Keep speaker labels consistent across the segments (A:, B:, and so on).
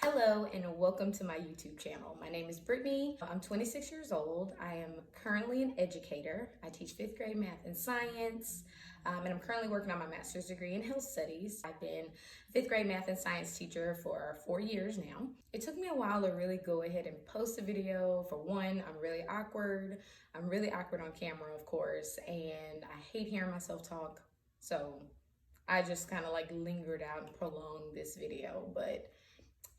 A: Hello and welcome to my YouTube channel. My name is Brittany. I'm 26 years old. I am currently an educator. I teach 5th grade math and science, and I'm currently working on my master's degree in health studies. I've been a 5th grade math and science teacher for 4 years now. It took me a while to really go ahead and post a video. For one, I'm really awkward. I'm really awkward on camera, of course, and I hate hearing myself talk. So I just kind of like lingered out and prolonged this video, but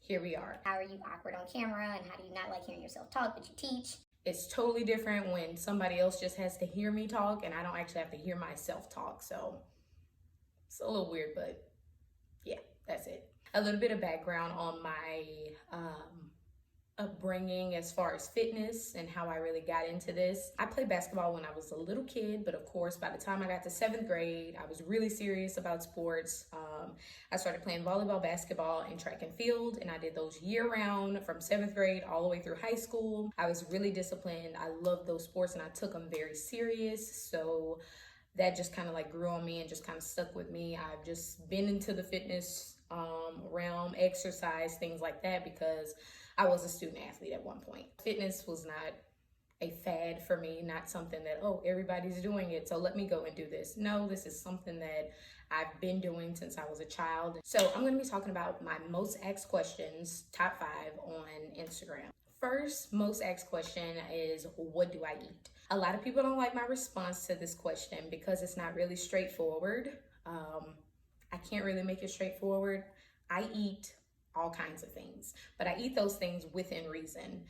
A: here we are.
B: How are you awkward on camera, and how do you not like hearing yourself talk, but you teach?
A: It's totally different when somebody else just has to hear me talk and I don't actually have to hear myself talk. So it's a little weird, but yeah, that's it. A little bit of background on my upbringing as far as fitness and how I really got into this. I played basketball when I was a little kid, but of course, by the time I got to 7th grade, I was really serious about sports. I started playing volleyball, basketball, and track and field, and I did those year round from 7th grade all the way through high school. I was really disciplined. I loved those sports and I took them very serious. So that just kind of like grew on me and just kind of stuck with me. I've just been into the fitness realm, exercise, things like that, because I was a student athlete at one point. Fitness was not a fad for me, not something that, oh, everybody's doing it, so let me go and do this. No, this is something that I've been doing since I was a child. So I'm gonna be talking about my most asked questions, top 5 on Instagram. First most asked question is, what do I eat? A lot of people don't like my response to this question because it's not really straightforward. I can't really make it straightforward. I eat all kinds of things, but I eat those things within reason,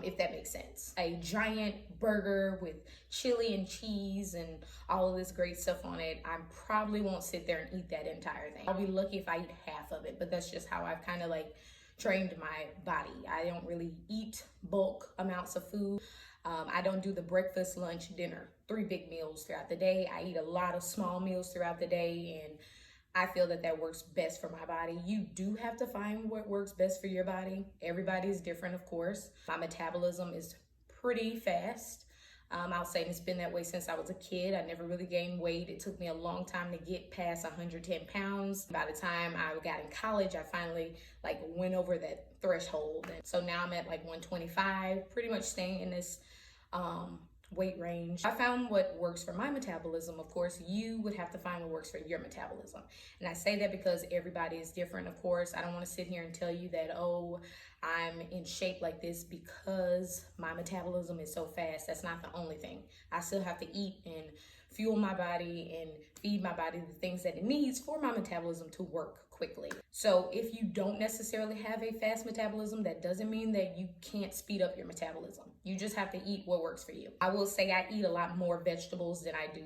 A: if that makes sense. A giant burger with chili and cheese and all of this great stuff on it, I probably won't sit there and eat that entire thing. I'll be lucky if I eat half of it, but that's just how I've kind of like trained my body. I don't really eat bulk amounts of food. I don't do the breakfast, lunch, dinner, 3 big meals throughout the day. I eat a lot of small meals throughout the day, and I feel that that works best for my body. You do have to find what works best for your body. Everybody's different, of course. My metabolism is pretty fast. I'll say it's been that way since I was a kid. I never really gained weight. It took me a long time to get past 110 pounds. By the time I got in college, I finally like went over that threshold. And so now I'm at like 125, pretty much staying in this weight range. I found what works for my metabolism. Of course, you would have to find what works for your metabolism. And I say that because everybody is different, of course. I don't want to sit here and tell you that, oh, I'm in shape like this because my metabolism is so fast. That's not the only thing. I still have to eat and fuel my body and feed my body the things that it needs for my metabolism to work quickly. So if you don't necessarily have a fast metabolism, that doesn't mean that you can't speed up your metabolism. You just have to eat what works for you. I will say I eat a lot more vegetables than I do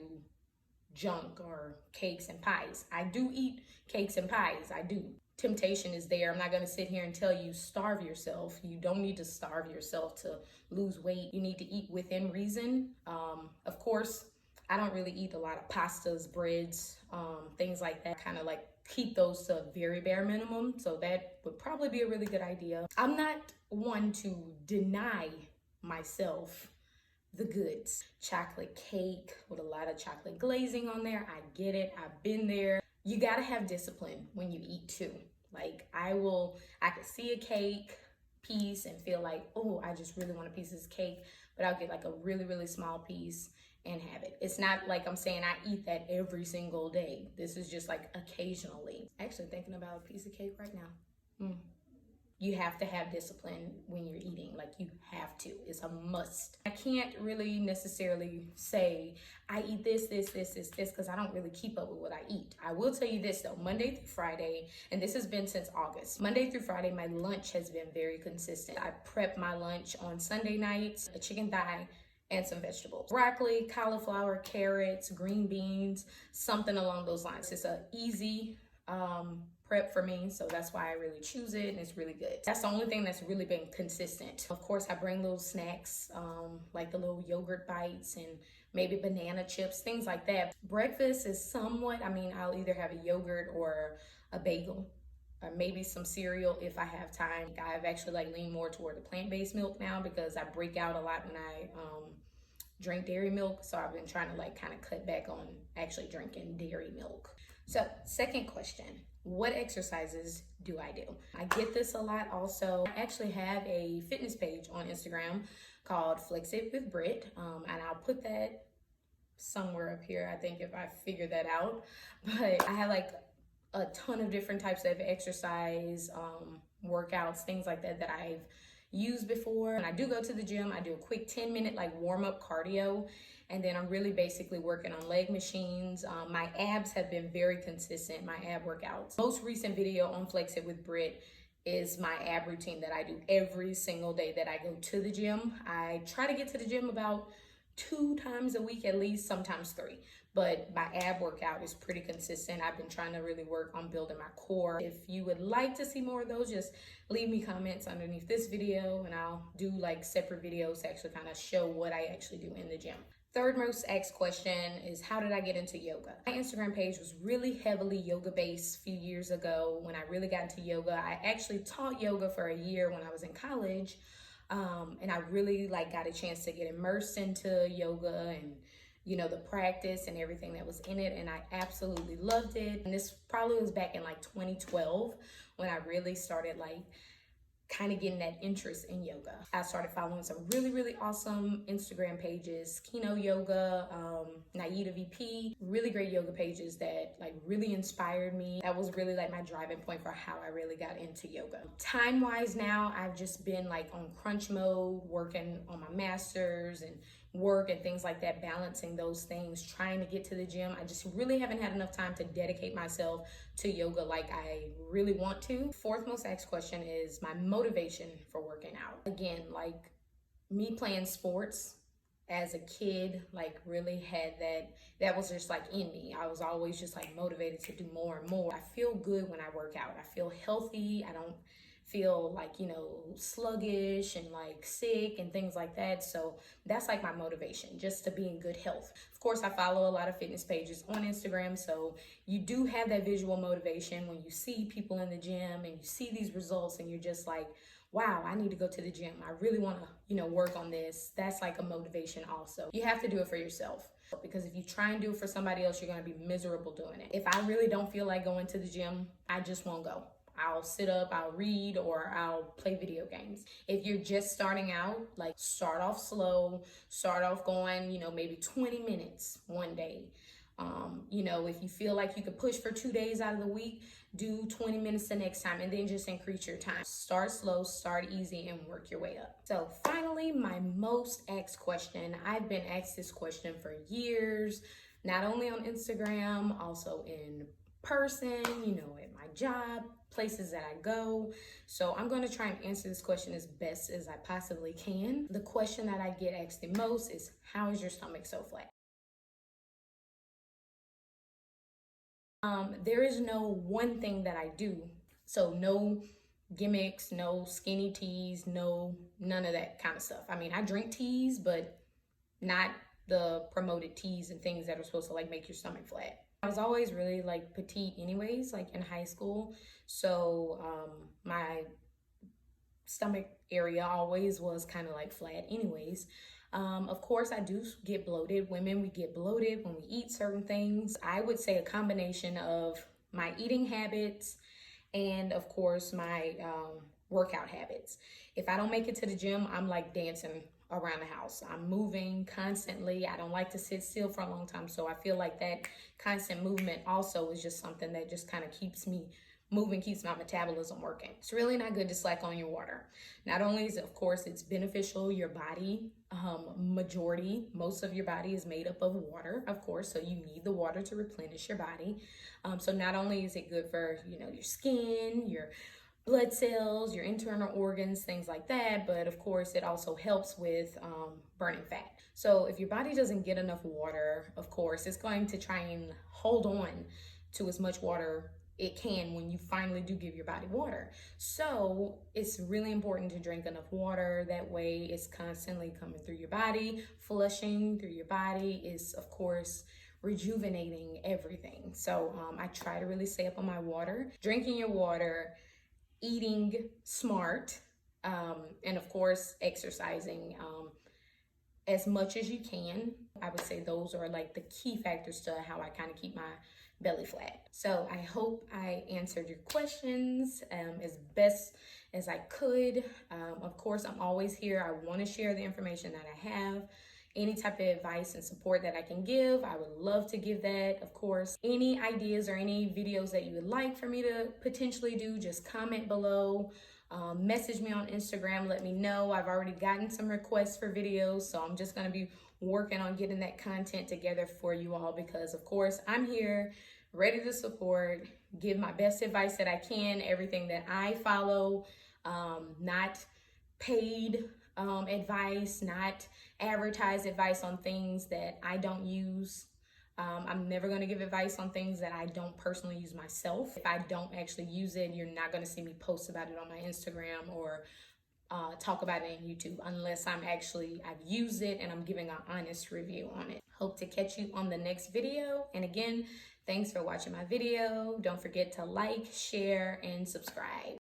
A: junk or cakes and pies. I do eat cakes and pies, I do. Temptation is there. I'm not gonna sit here and tell you starve yourself. You don't need to starve yourself to lose weight. You need to eat within reason. Of course, I don't really eat a lot of pastas, breads, things like that. Kind of like keep those to a very bare minimum. So that would probably be a really good idea. I'm not one to deny myself the goods. Chocolate cake with a lot of chocolate glazing on there. I get it. I've been there. You gotta have discipline when you eat too. Like I could see a cake piece and feel like, oh, I just really want a piece of this cake, but I'll get like a really, really small piece and have it. It's not like I'm saying I eat that every single day. This is just like occasionally. Actually thinking about a piece of cake right now. You have to have discipline when you're eating. Like you have to. It's a must. I can't really necessarily say I eat this, because I don't really keep up with what I eat. I will tell you this though, Monday through Friday, and this has been since August. Monday through Friday, my lunch has been very consistent. I prep my lunch on Sunday nights, a chicken thigh, and some vegetables. Broccoli, cauliflower, carrots, green beans, something along those lines. It's an easy prep for me, so that's why I really choose it, and it's really good. That's the only thing that's really been consistent. Of course, I bring little snacks, like the little yogurt bites and maybe banana chips, things like that. Breakfast is somewhat, I'll either have a yogurt or a bagel, or maybe some cereal if I have time. I've actually like leaned more toward the plant-based milk now because I break out a lot when I drink dairy milk. So I've been trying to like kind of cut back on actually drinking dairy milk. So second question, what exercises do I do? I get this a lot also. I actually have a fitness page on Instagram called Flex It with Brit, and I'll put that somewhere up here, I think, if I figure that out. But I have like a ton of different types of exercise, workouts, things like that I've used before. And I do go to the gym. I do a quick 10-minute like warm-up cardio, and then I'm really basically working on leg machines. My abs have been very consistent, my ab workouts. Most recent video on Flex It with Brit is my ab routine that I do every single day that I go to the gym. I try to get to the gym about 2 times a week at least, sometimes 3. But my ab workout is pretty consistent. I've been trying to really work on building my core. If you would like to see more of those, just leave me comments underneath this video and I'll do like separate videos to actually kind of show what I actually do in the gym. Third most asked question is, how did I get into yoga? My Instagram page was really heavily yoga based a few years ago. When I really got into yoga, I actually taught yoga for a year when I was in college. And I really like got a chance to get immersed into yoga and, you know, the practice and everything that was in it. And I absolutely loved it. And this probably was back in like 2012 when I really started like kind of getting that interest in yoga. I started following some really awesome Instagram pages, Kino Yoga, Naida VP, really great yoga pages that like really inspired me. That was really like my driving point for how I really got into yoga. Time-wise now, I've just been like on crunch mode, working on my master's and work and things like that, balancing those things, trying to get to the gym. I just really haven't had enough time to dedicate myself to yoga like I really want to. Fourth most asked question is my motivation for working out. Again, like me playing sports as a kid, like really had that was just like in me. I was always just like motivated to do more and more. I feel good when I work out. I feel healthy. I don't feel like, you know, sluggish and like sick and things like that. So that's like my motivation, just to be in good health. Of course, I follow a lot of fitness pages on Instagram, so you do have that visual motivation when you see people in the gym and you see these results and you're just like, wow, I need to go to the gym. I really want to, you know, work on this. That's like a motivation also. You have to do it for yourself, because if you try and do it for somebody else, you're going to be miserable doing it. If I really don't feel like going to the gym, I just won't go. I'll sit up, I'll read, or I'll play video games. If you're just starting out, like start off slow, start off going, you know, maybe 20 minutes one day. You know, if you feel like you could push for 2 days out of the week, do 20 minutes the next time, and then just increase your time. Start slow, start easy, and work your way up. So finally, my most asked question. I've been asked this question for years, not only on Instagram, also in person, you know, at my job, places that I go. So I'm going to try and answer this question as best as I possibly can. The question that I get asked the most is, how is your stomach so flat? There is no one thing that I do. So no gimmicks, no skinny teas, none of that kind of stuff. I mean, I drink teas, but not the promoted teas and things that are supposed to like make your stomach flat. I was always really like petite anyways, like in high school. So my stomach area always was kind of like flat anyways. Of course, I do get bloated. Women, we get bloated when we eat certain things. I would say a combination of my eating habits and of course my workout habits. If I don't make it to the gym, I'm like dancing around the house. I'm moving constantly. I don't like to sit still for a long time. So I feel like that constant movement also is just something that just kind of keeps me moving, keeps my metabolism working. It's really not good to slack on your water. Not only is it, of course, it's beneficial, your body, most of your body is made up of water, of course, so you need the water to replenish your body. So not only is it good for, you know, your skin, your blood cells, your internal organs, things like that, but of course it also helps with burning fat. So if your body doesn't get enough water, of course, it's going to try and hold on to as much water it can when you finally do give your body water. So it's really important to drink enough water. That way it's constantly coming through your body, flushing through your body is, of course, rejuvenating everything. So I try to really stay up on my water, drinking your water, eating smart, and of course exercising as much as you can. I would say those are like the key factors to how I kind of keep my belly flat. So I hope I answered your questions as best as I could. Of course, I'm always here. I want to share the information that I have. Any type of advice and support that I can give, I would love to give that, of course. Any ideas or any videos that you would like for me to potentially do, just comment below. Message me on Instagram, let me know. I've already gotten some requests for videos, so I'm just going to be working on getting that content together for you all because, of course, I'm here ready to support, give my best advice that I can, everything that I follow, not paid advice, not advertised advice on things that I don't use. I'm never going to give advice on things that I don't personally use myself. If I don't actually use it, you're not going to see me post about it on my Instagram or talk about it on YouTube unless I've used it and I'm giving an honest review on it. Hope to catch you on the next video. And again, thanks for watching my video. Don't forget to like, share, and subscribe.